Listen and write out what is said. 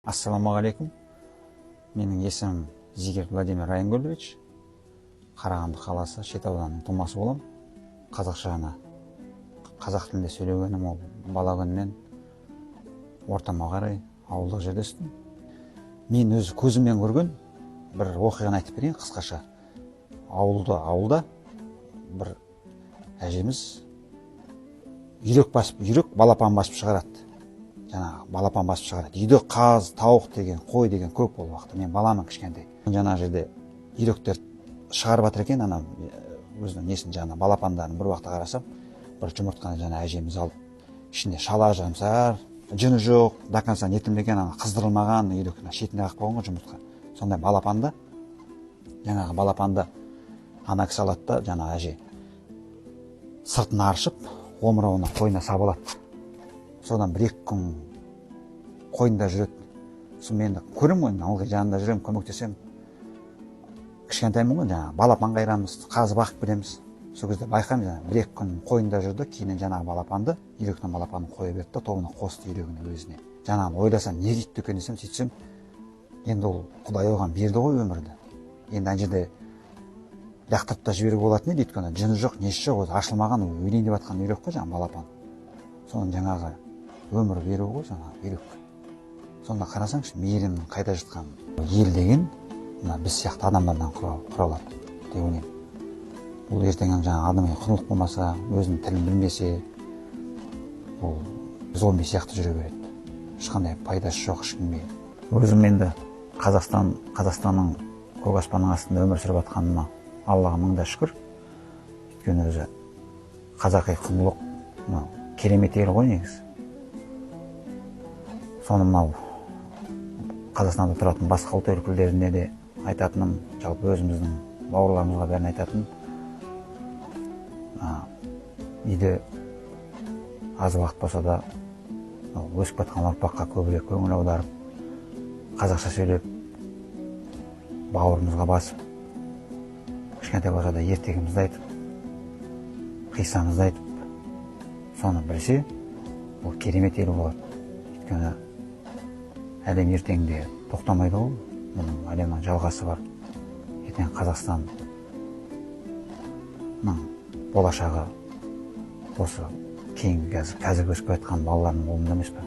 Ассаламағалейкум. Менің есімім Зигер Владимир Райангольдович. Қарағанды қаласы Шет ауданының тумасы болам. Қазақшаны қазақ тілінде сөйлегенім ол бала күннен ортама қарай ауылдық жерде өстім. Мен өз көзіммен көрген бір оқиғаны айтып берейін қысқаша. Ауылда бір әжеміз үйрек балапан басып шығарады. Балапан басып шығарады. Үйде қаз, тауық деген, қой деген көп ол уақытта. Мен баламын кішкентай. Жаңа жерде үйректер шығарып жатыр екен, ана өзінің несін балапандарын бір уақытта қарасам, бір жұмыртқаны әжеміз алып, ішінде шала жамсар, жыны жоқ, до конца нетілмеген, қыздырылмаған үйректің шетіне қақып қойған жұмыртқа. Сондай балапанды, балапанды ана кісі алады да, әже сыртын аршып, омырауына қойына сабалады. Содан бір-екі күн қойында жүреді. Сосын мен көремін ғой, ылғи жанында жүремін, көмектесемін. Кішкентаймын ғой, балапан қайырамыз, қазы бақып береміз. Сол кезде байқаймын, бір-екі күн қойында жүрді, кейіннен балапанды, үйректің балапанын қоя берді да, тобына қосты үйрегіне өзіне. Ойласам, не дейді екен десем, сөйтсем, енді ол Құдай оған берді ғой өмірді. Енді ана жерде лақтырып та жіберуге болатын еді, өйткені жыны жоқ, несі жоқ, өзі ашылмаған, өлейін деп жатқан үйрек қой, балапан. Соның өмір беру ғой, үйрек. Сонда қарасаңшы, мейірімнің қайда жатқан. Ел деген біз сияқты адамдардан құралады деп ойлаймын. Бұл ертең адамға құндылық болмаса, өзінің тілін білмесе, ол зомби сияқты жүре береді. Ешқандай пайдасы жоқ ешкімге. Өзім енді Қазақстанның көк аспанның астында өмір сүріп жатқаныма Аллаға мыңда шүкір. Өйткені өзі қазақи құндылық керемет ел ғой негізі. Соны мынау Қазақстанда тұратын басқа ұлт өкілдеріне де айтатыным, жалпы өзіміздің бауырларымызға бәрін айтатыным, үйде аз уақыт болса да өсіп жатқан ұрпаққа көбірек көңіл аударып, қазақша сөйлеп, бауырымызға басып, кішкентай болса да ертегімізді айтып, қиссамызды айтып, соны білсе, ол керемет ел болады. Өйткені әлем ертеңде тоқтамайды ғой, мұның әлемнің жалғасы бар. Ертең Қазақстанның болашағы осы кейінгі қазіргі өсіп жатқан балалардың қолында емес пе?